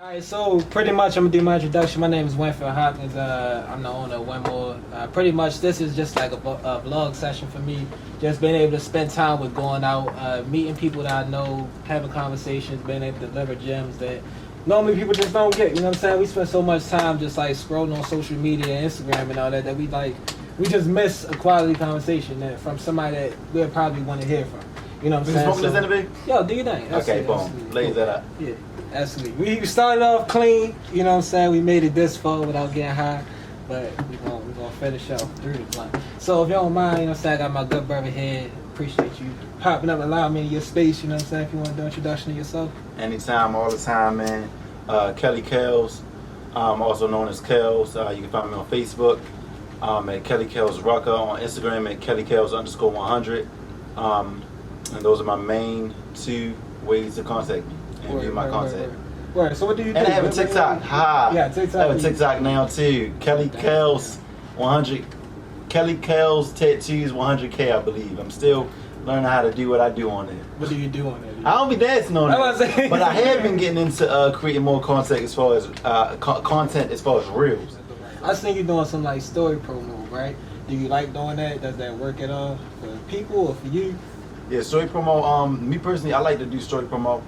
Alright, so pretty much I'm gonna do my introduction. My name is Winfield Hopkins. I'm the owner of Winmore. Pretty much this is just like a vlog session for me. Just being able to spend time with going out, meeting people that I know, having conversations, being able to deliver gems that normally people just don't get. You know what I'm saying? We spend so much time just like scrolling on social media, Instagram and all that, that we just miss a quality conversation that from somebody that we'll probably want to hear from. You know what I'm saying? Smoking this interview? Yo, do your thing. Okay, boom. Lays that up. Yeah. Absolutely. We started off clean, you know what I'm saying? We made it this far without getting high, but we're gonna finish up through the blunt. So if you don't mind, you know what I'm saying, I got my good brother here. Appreciate you popping up and allowing me in your space, you know what I'm saying, if you want to do an introduction to yourself. Anytime, all the time, man. Kellz, also known as Kellz. You can find me on Facebook at Kelly Kellz Rucker, on Instagram at KellyKellz_100. And those are my main two ways to contact me and view my content. Right. So what do you do? And I have a TikTok. Yeah, TikTok. I have a TikTok now too. Kelly Kellz 100. Kelly Kellz Tattoos 100K, I believe. I'm still learning how to do what I do on it. What do you do on it? I don't be dancing on it, but I have been getting into creating more content as far as reels. I seen you doing some like story promo, right? Do you like doing that? Does that work at all for people or for you? Yeah, story promo. Me personally, I like to do story promo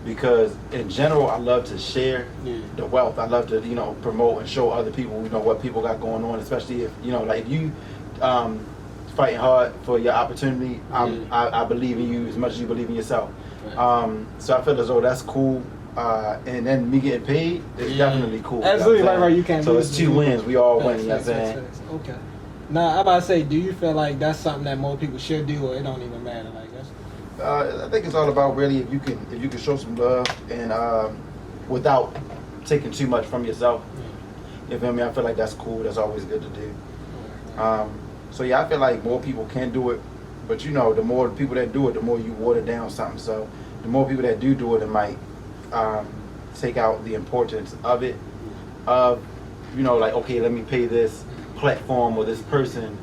because in general, I love to share the wealth. I love to, promote and show other people, what people got going on, especially if, like if you fighting hard for your opportunity, I believe in you as much as you believe in yourself. Right. So I feel as though that's cool. And then me getting paid is definitely cool. Absolutely, right. You can't. So it's two wins. We all win. You know what I'm saying? Okay. Now, I'm about to say, do you feel like that's something that more people should do, or it don't even matter? Like that's. I think it's all about really if you can show some love and without taking too much from yourself. You feel me? I feel like that's cool. That's always good to do. So yeah, I feel like more people can do it, but the more people that do it, the more you water down something. So the more people that do it, it might take out the importance of it. Like okay, let me pay this platform or this person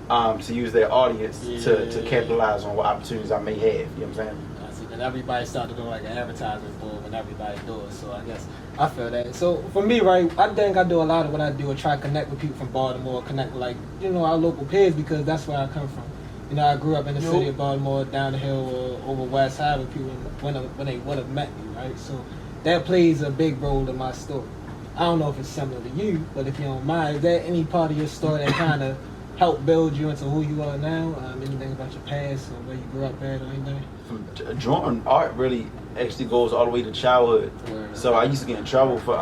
to use their audience to capitalize on what opportunities I may have. You know what I'm saying? See, then everybody started doing like an advertisement for when everybody do it. So I guess I feel that. So for me, right, I think I do a lot of what I do. I try to connect with people from Baltimore, connect with like our local peers because that's where I come from. I grew up in the city of Baltimore, down the hill or over West Side with people when they would have met me, right? So that plays a big role in my story. I don't know if it's similar to you, but if you don't mind, is there any part of your story that kind of helped build you into who you are now? Anything about your past or where you grew up at or anything? Drawing art really actually goes all the way to childhood. So I used to get in trouble for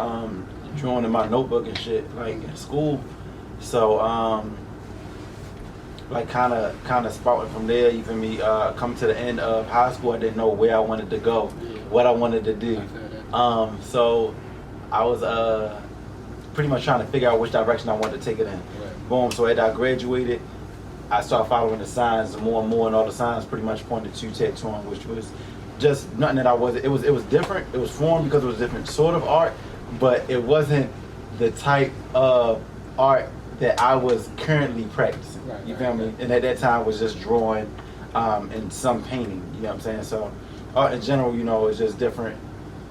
drawing in my notebook and shit, like in school. So like kind of sprouting from there. You feel me? Coming to the end of high school, I didn't know where I wanted to go, what I wanted to do. So I was pretty much trying to figure out which direction I wanted to take it in. Boom. So after I graduated, I started following the signs more and more, and all the signs pretty much pointed to tattooing, which was just nothing that I wasn't. It was different. It was formed because it was different sort of art, but it wasn't the type of art that I was currently practicing. You feel me? And at that time, I was just drawing and some painting. You know what I'm saying? So art in general, it's just different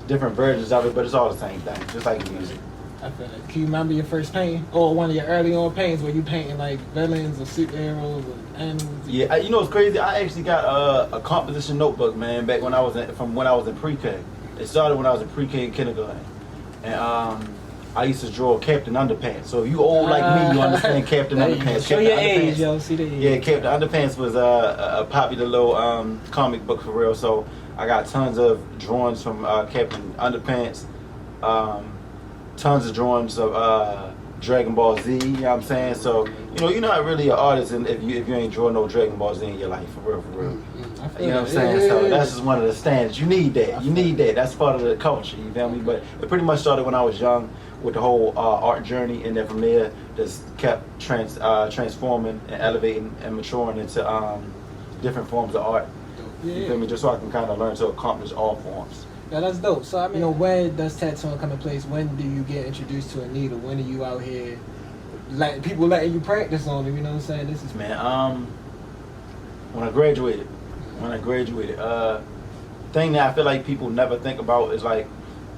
versions of it, but it's all the same thing, just like music. I feel it. Can you remember your first painting or one of your early on paintings where you painting like villains or superheroes or animals? Yeah, it's crazy. I actually got a composition notebook, man, back when I was in pre-K. It started when I was in pre-K and kindergarten, and I used to draw Captain Underpants. So if you old like me, you understand Captain Underpants. Show your age, yo. See the age. Yeah, Captain Underpants was a popular little comic book for real. So I got tons of drawings from Captain Underpants. Tons of drawings of Dragon Ball Z, you know what I'm saying? So, you're not really an artist if you ain't drawing no Dragon Ball Z in your life, for real. You know what I'm saying? So that's just one of the standards. You need that. That's part of the culture, you feel me? But it pretty much started when I was young with the whole art journey, and then from there, just kept transforming and elevating and maturing into different forms of art. You feel me? Just so I can kind of learn to accomplish all forms. Yeah, that's dope. So, where does tattooing come in place? When do you get introduced to a needle? When are you out here, people letting you practice on it? You know what I'm saying? This is when I graduated, thing that I feel like people never think about is like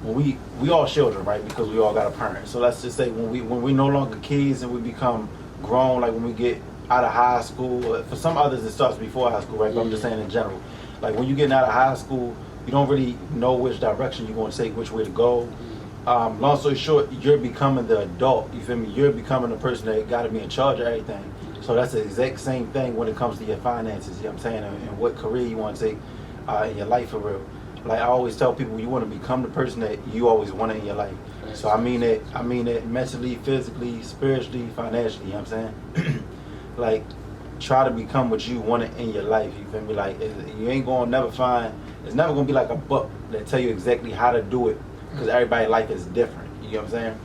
when we all children, right? Because we all got a parent. So let's just say when we no longer kids and we become grown, like when we get out of high school. For some others, it starts before high school, right? But I'm just saying in general, like when you're getting out of high school, you don't really know which direction you're going to take, which way to go. Long story short, you're becoming the adult. You feel me? You're becoming the person that got to be in charge of everything. So that's the exact same thing when it comes to your finances. You know what I'm saying? And what career you want to take in your life for real. Like I always tell people, you want to become the person that you always wanted in your life. So I mean it mentally, physically, spiritually, financially. You know what I'm saying? Like try to become what you wanted in your life. You feel me? Like you ain't gonna never find. It's never gonna be like a book that tell you exactly how to do it, because everybody's life is different. You know what I'm saying?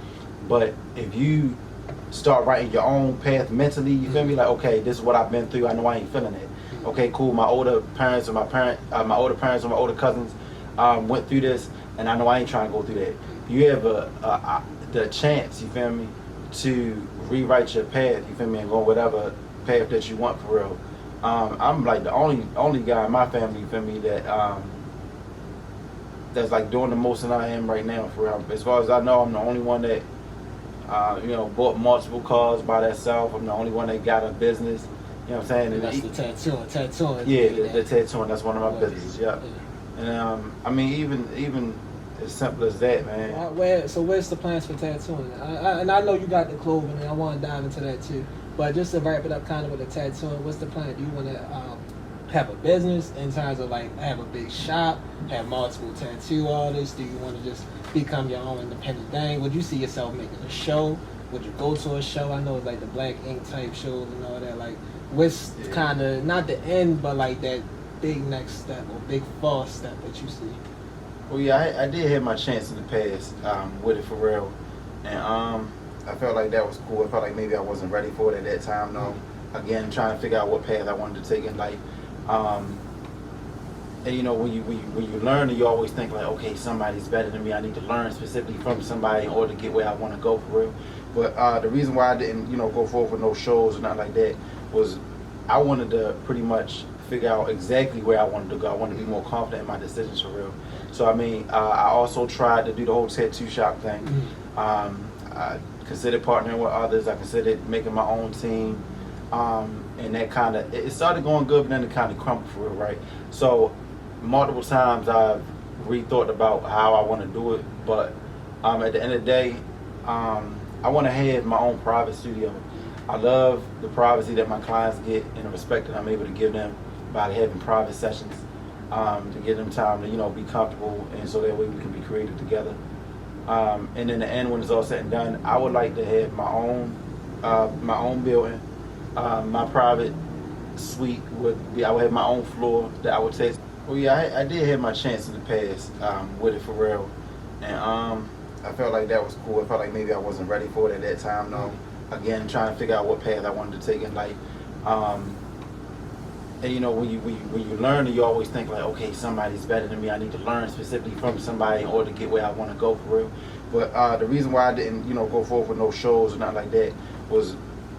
But if you start writing your own path mentally, you feel me? Like, okay, this is what I've been through. I know I ain't feeling it. Okay, cool. My older parents and my older cousins went through this, and I know I ain't trying to go through that. You have the chance, you feel me, to rewrite your path. You feel me, and go whatever path that you want for real. I'm like the only guy in my family, you feel me, that that's like doing the most than I am right now for real. As far as I know, I'm the only one that bought multiple cars by themselves. I'm the only one that got a business. You know what I'm saying? And that's the tattooing. Yeah, the tattooing. That's one of my businesses. Yeah. And I mean, even as simple as that, man. So where's the plans for tattooing? And I know you got the clothing, and I want to dive into that too. But just to wrap it up, kind of with the tattooing, what's the plan? Do you want to have a business in terms of like have a big shop, have multiple tattoo artists? Do you want to just become your own independent thing? Would you see yourself making a show? Would you go to a show? I know it's like the Black Ink type shows and all that. Like, what's kind of not the end, but like that big next step or big false step that you see? Well, yeah, I did have my chance in the past with it for real, and I felt like that was cool. I felt like maybe I wasn't ready for it at that time, though. Again, trying to figure out what path I wanted to take in life. And you know, when you learn, you always think like, okay, somebody's better than me. I need to learn specifically from somebody in order to get where I want to go for real. But the reason why I didn't, go forward with no shows or nothing like that was I wanted to pretty much figure out exactly where I wanted to go. I wanted to be more confident in my decisions for real. So I mean, I also tried to do the whole tattoo shop thing. I considered partnering with others. I considered making my own team. And that kind of, it started going good, but then it kind of crumbled for real, right? So multiple times I've rethought about how I want to do it, but at the end of the day, I want to have my own private studio. I love the privacy that my clients get and the respect that I'm able to give them by having private sessions, to give them time to, be comfortable, and so that way we can be creative together. And in the end, when it's all said and done, I would like to have my own building. My private suite I would have my own floor that I would take. Well, yeah, I did have my chance in the past with it for real, and I felt like that was cool. I felt like maybe I wasn't ready for it at that time, though. Again, trying to figure out what path I wanted to take in life. And when you learn, you always think like, okay, somebody's better than me. I need to learn specifically from somebody in order to get where I want to go for real. But the reason why I didn't, go forward with no shows or nothing like that was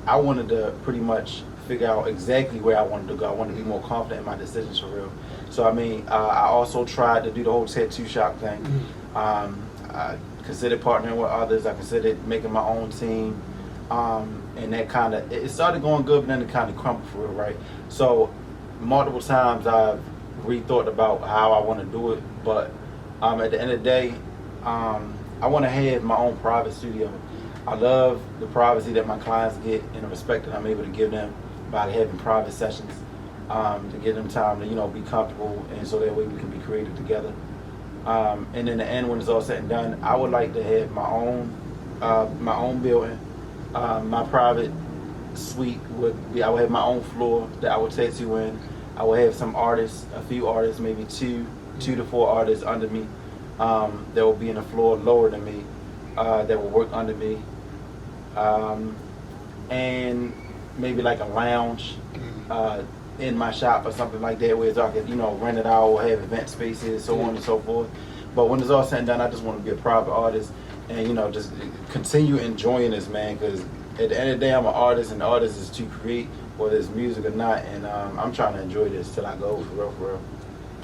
I wanted to pretty much figure out exactly where I wanted to go. I wanted to be more confident in my decisions for real. So I mean, I also tried to do the whole tattoo shop thing. I considered partnering with others. I considered making my own team. And that kind of, it started going good, but then it kind of crumbled for real, right? So multiple times I've rethought about how I want to do it, but at the end of the day, I want to have my own private studio. I love the privacy that my clients get and the respect that I'm able to give them by having private sessions, to give them time to be comfortable, and so that way we can be creative together. And in the end, when it's all said and done, I would like to have my own building. My private suite I would have my own floor that I would tattoo in. I would have some artists, a few artists, maybe two to four artists under me, that will be in the floor lower than me, that will work under me. And maybe like a lounge in my shop or something like that, where I could, rent it out or have event spaces, so on and so forth. But when it's all said and done, I just want to be a private artist and, just continue enjoying this, man, because at the end of the day, I'm an artist, and the artist is to create, whether it's music or not, and I'm trying to enjoy this till I go, for real, for real.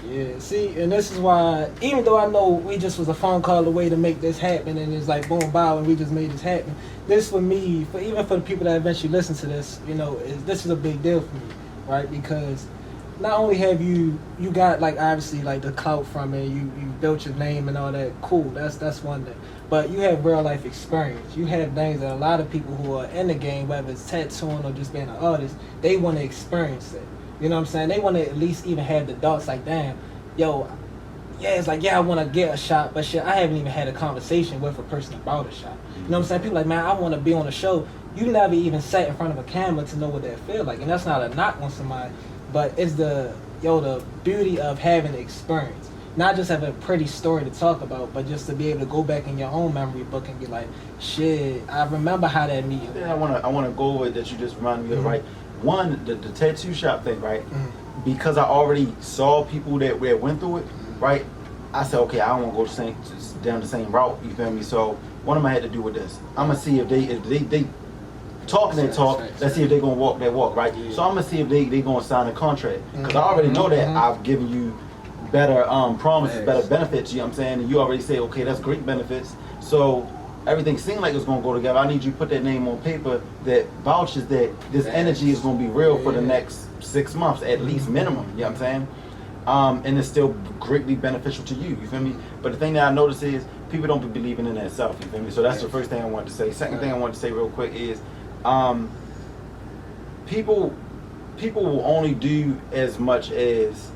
Yeah, see, and this is why, even though I know we just was a phone call away to make this happen, and it's like boom, bow, and we just made this happen. This for me, for even for the people that eventually listen to this, you know, this is a big deal for me, right? Because not only have you got like obviously like the clout from it, you built your name and all that, cool, that's one thing. But you have real life experience. You have things that a lot of people who are in the game, whether it's tattooing or just being an artist, they want to experience it. You know what I'm saying? They want to at least even have the thoughts like, damn, yo, yeah, it's like, yeah, I want to get a shot, but shit, I haven't even had a conversation with a person about a shot. You know what I'm saying? People like, man, I want to be on a show. You never even sat in front of a camera to know what that feel like. And that's not a knock on somebody, but it's the beauty of having the experience. Not just having a pretty story to talk about, but just to be able to go back in your own memory book and be like, shit, I remember how that meeting went. I wanna go over that you just reminded me of, right? One, the tattoo shop thing, right? Because I already saw people that went through it, right? I said, okay, I don't want to go down the same route. You feel me? So one of them I had to do with this. I'm gonna see if they talking that talk. Let's see if they gonna walk that walk, right? So I'm gonna see if they gonna sign a contract, because I already know that I've given you better promises, better benefits. You know what I'm saying? And you already say, okay, that's great benefits. So everything seemed like it's gonna go together. I need you to put that name on paper that vouches that this energy is gonna be real for the next 6 months at least minimum. You know what I'm saying? And it's still greatly beneficial to you. You feel me? But the thing that I notice is people don't be believing in that self. You feel me? So that's the first thing I wanted to say. Second thing I wanted to say real quick is people will only do as much as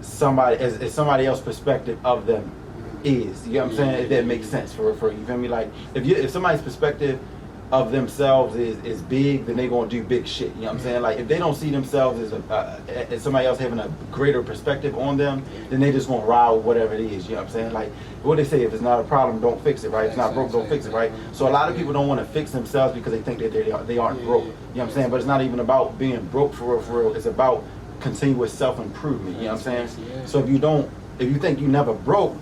somebody else's perspective of them is. You know what I'm saying? If that makes sense for you feel me? Like if somebody's perspective of themselves is big, then they're gonna do big shit. You know what I'm saying? Like if they don't see themselves as somebody else having a greater perspective on them, then they just gonna ride with whatever it is. You know what I'm saying? Like what they say, if it's not a problem, don't fix it, right? If it's not broke, don't fix it, right? So a lot of people don't want to fix themselves because they think that they aren't broke. You know what I'm saying? But it's not even about being broke for real. It's about continuous self-improvement. You know what I'm saying? So if you think you never broke,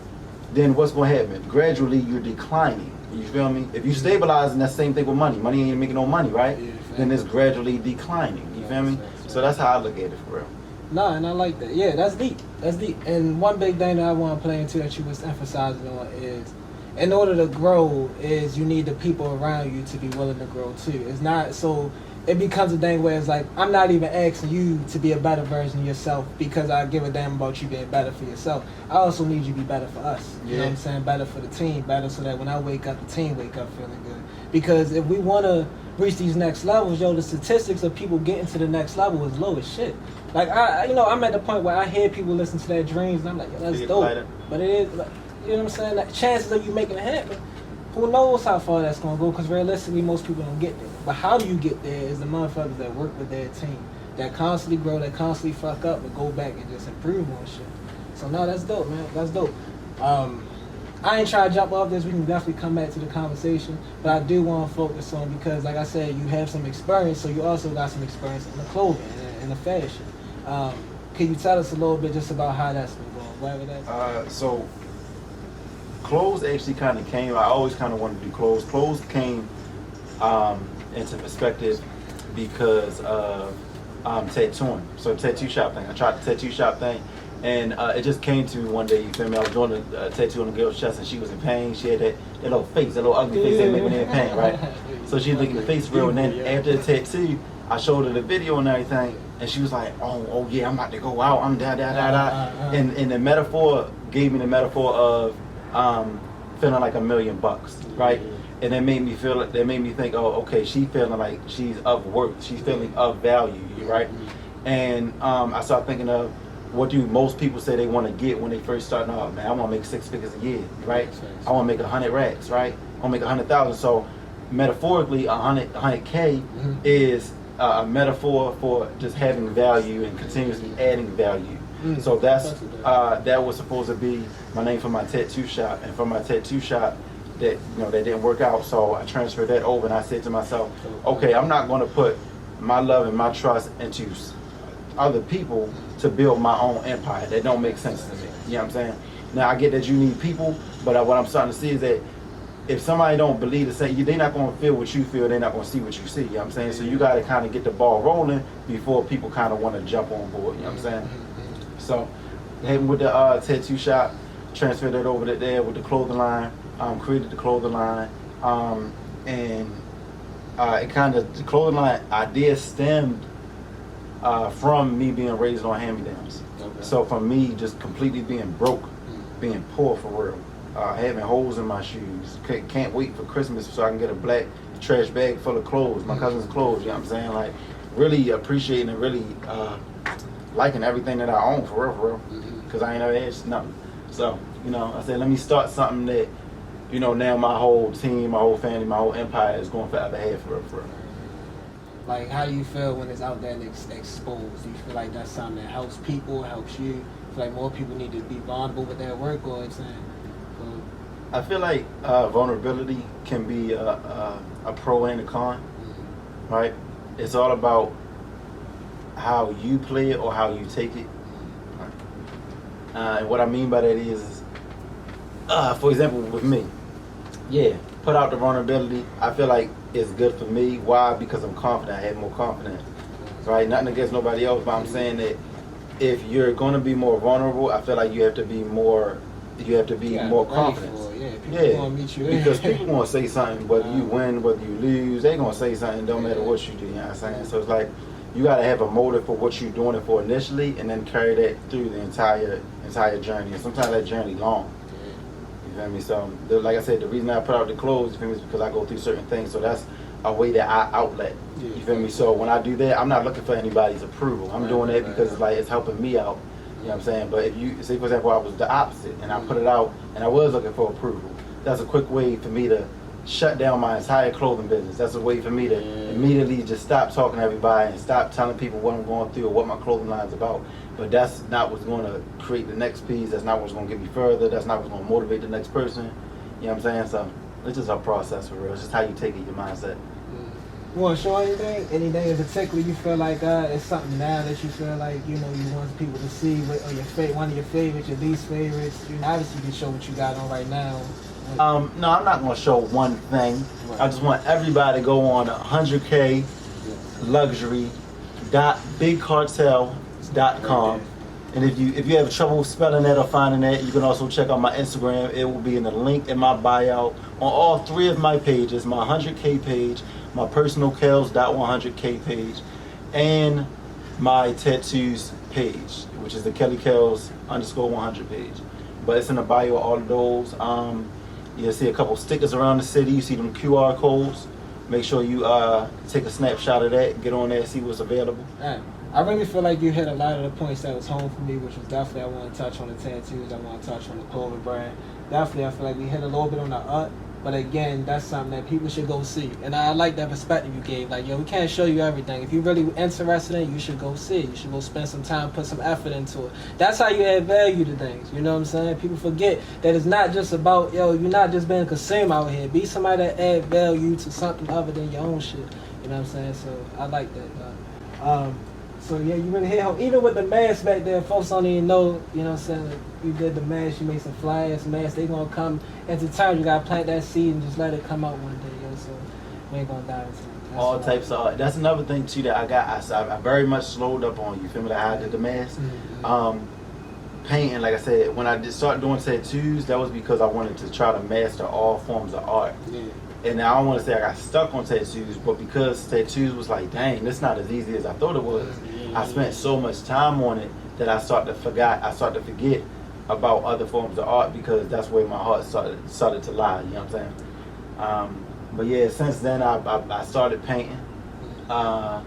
then what's gonna happen? Gradually you're declining. You feel me? If you stabilize, and that's the same thing with money. Money ain't making no money, right? Then it's gradually declining. You feel me? So that's how I look at it for real. Nah, and I like that. Yeah, that's deep. That's deep. And one big thing that I want to play into that you was emphasizing on is, in order to grow, is you need the people around you to be willing to grow too. It's not so. It becomes a thing where it's like, I'm not even asking you to be a better version of yourself because I give a damn about you being better for yourself. I also need you to be better for us. You know what I'm saying? Better for the team. Better so that when I wake up, the team wake up feeling good. Because if we want to reach these next levels, the statistics of people getting to the next level is low as shit. Like, I'm at the point where I hear people listen to their dreams and I'm like, that's dope. But it is, like, you know what I'm saying? Like, chances of you making it happen, who knows how far that's going to go, because realistically, most people don't get there. But how do you get there is the motherfuckers that work with their team, that constantly grow, that constantly fuck up, but go back and just improve on shit. So, no, that's dope, man. That's dope. I ain't trying to jump off this. We can definitely come back to the conversation. But I do want to focus on, because, like I said, you have some experience, so you also got some experience in the clothing and the fashion. Can you tell us a little bit just about how that's been going, whatever that's so clothes actually kind of came. I always kind of wanted to do clothes. Clothes came into perspective because of tattooing. So tattoo shop thing. I tried the tattoo shop thing, and it just came to me one day. You feel me? I was doing a tattoo on the girl's chest, and she was in pain. She had that little face, that little ugly face that made me in pain, right? So she was looking at the face real, and then after the tattoo, I showed her the video and everything, and she was like, "Oh yeah, I'm about to go out. I'm da." And the metaphor gave me the metaphor of feeling like $1 million, right? And that made me feel. That made me think, oh, okay, she's feeling like she's of worth. She's feeling of value, right? And I started thinking of what do most people say they want to get when they first start off. Man, I want to make 6 figures a year, right? I want to make 100 racks, right? I want to make 100,000. So metaphorically, 100K is a metaphor for just having value and continuously adding value. So that's that was supposed to be my name for my tattoo shop, and from my tattoo shop, that that didn't work out. So I transferred that over, and I said to myself, okay, I'm not going to put my love and my trust into other people to build my own empire. That don't make sense to me. You know what I'm saying? Now I get that you need people, but what I'm starting to see is that if somebody don't believe the same, they're not going to feel what you feel. They're not going to see what you see. You know what I'm saying? So you got to kind of get the ball rolling before people kind of want to jump on board. You know what I'm saying? So Him with the tattoo shop, transferred it over to there with the clothing line, created the clothing line, and it kind of, the clothing line idea stemmed from me being raised on hand-me-downs. Okay. So from me just completely being broke, being poor for real, having holes in my shoes, can't wait for Christmas so I can get a black trash bag full of clothes, my cousin's clothes, you know what I'm saying? Like, really appreciating and really liking everything that I own, for real. Because I ain't never had nothing. So, you know, I said, let me start something that, you know, now my whole team, my whole family, my whole empire is going forever ahead, for real. Like, how do you feel when it's out there and exposed? Do you feel like that's something that helps people, helps you? Feel like more people need to be vulnerable with their work, or it's I feel like vulnerability can be a pro and a con, right? It's all about how you play it or how you take it. And what I mean by that is, for example, with me, put out the vulnerability. I feel like it's good for me. Why? Because I'm confident. I have more confidence, right? Nothing against nobody else, but I'm saying that if you're going to be more vulnerable, I feel like you have to be more. You have to be more confident. People gonna meet you because people gonna say something, whether you win, whether you lose, they gonna say something. Don't matter what you do. You know what I'm saying? So it's like you gotta have a motive for what you're doing it for initially, and then carry that through the entire journey. And sometimes that journey long. You feel me? So like I said, the reason I put out the clothes, you feel me, is because I go through certain things. So that's a way that I outlet. You feel me? So when I do that, I'm not looking for anybody's approval. I'm doing that because it's like it's helping me out. You know what I'm saying? But if you say, for example, I was the opposite and I put it out and I was looking for approval, that's a quick way for me to shut down my entire clothing business. That's a way for me to immediately just stop talking to everybody and stop telling people what I'm going through or what my clothing line is about. But that's not what's going to create the next piece. That's not what's going to get me further. That's not what's going to motivate the next person. You know what I'm saying? So it's just a process for real. It's just how you take it, your mindset. You want to show anything? Anything in particular you feel like it's something now that you feel like, you know, you want people to see, or one of your favorites, your least favorites? You know, obviously you can show what you got on right now. No, I'm not going to show one thing. Right. I just want everybody to go on 100K luxury.bigcartel.com. And if you have trouble spelling that or finding that, you can also check out my Instagram. It will be in the link in my bio on all three of my pages, my 100K page, my personal Kellz.100K page, and my tattoos page, which is the Kellz_100 page. But it's in the bio of all of those. You'll see a couple stickers around the city. You see them QR codes. Make sure you take a snapshot of that, get on there, see what's available. I really feel like you hit a lot of the points that was home for me, which was definitely I want to touch on the tattoos, I want to touch on the clothing brand. Definitely I feel like we hit a little bit on the art, but again, that's something that people should go see. And I like that perspective you gave. Like, yo, we can't show you everything. If you're really interested in it, you should go see it. You should go spend some time, put some effort into it. That's how you add value to things. You know what I'm saying? People forget that it's not just about, yo, you're not just being a consumer out here. Be somebody that add value to something other than your own shit. You know what I'm saying? So I like that. So yeah, you really hit home. Even with the mask back there, folks don't even know, you know what I'm saying? Like, you did the mask, you made some flyers, masks, they gonna come into time. You gotta plant that seed and just let it come out one day, yo. So we ain't gonna dive into it. All types of art. That's another thing too that I got. I very much slowed up on. You feel me? Like how I did the mask. Painting, like I said, when I did start doing tattoos, that was because I wanted to try to master all forms of art. Yeah. And I don't want to say I got stuck on tattoos, but because tattoos was like, dang, that's not as easy as I thought it was. I spent so much time on it that I started to forget about other forms of art because that's where my heart started to lie. You know what I'm saying? But yeah, since then I started painting. I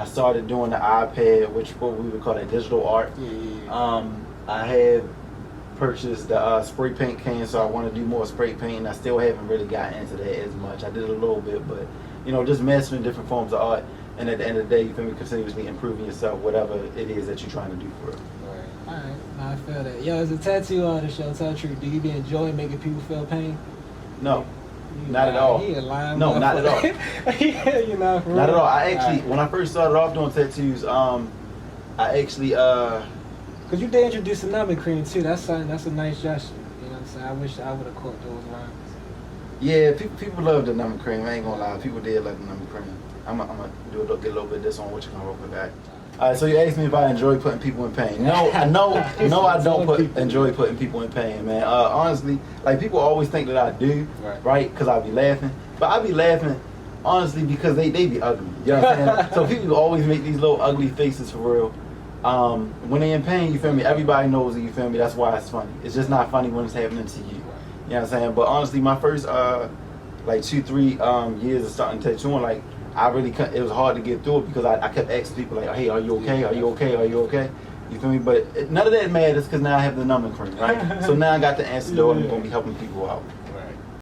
started doing the iPad, which what we would call that digital art. I have purchased the spray paint can, so I want to do more spray painting. I still haven't really gotten into that as much. I did a little bit, but you know, just mastering different forms of art. And at the end of the day, you feel me, continuously improving yourself, whatever it is that you're trying to do for it. All right, I feel that. Yo, as a tattoo artist, yo, tell the truth, do you be enjoying making people feel pain? No, not at all. No, not at all. Yeah, you know, not at all. I actually, when I first started off doing tattoos, I actually, cause you did introduce the numbing cream too. That's a nice gesture. You know what I'm saying? I wish I would have caught those lines. Yeah, people love the numbing cream. I ain't gonna lie, people did like the numbing cream. I'm gonna get a little bit of this on what you can work with that. All right, so you asked me if I enjoy putting people in pain. No, I don't enjoy putting people in pain, man. Honestly, like people always think that I do, right? Because I be laughing, but I be laughing honestly because they be ugly. You know what I'm saying? So people always make these little ugly faces for real. When they in pain, you feel me? Everybody knows it. You feel me? That's why it's funny. It's just not funny when it's happening to you. You know what I'm saying? But honestly, my first like 2-3 years of starting tattooing, like. I really couldn't, it was hard to get through it because I kept asking people like, hey, are you okay? Are you okay? Are you okay? You feel me? But none of that matters because now I have the numbing cream, right? So now I got the antidote and I'm going to be helping people out.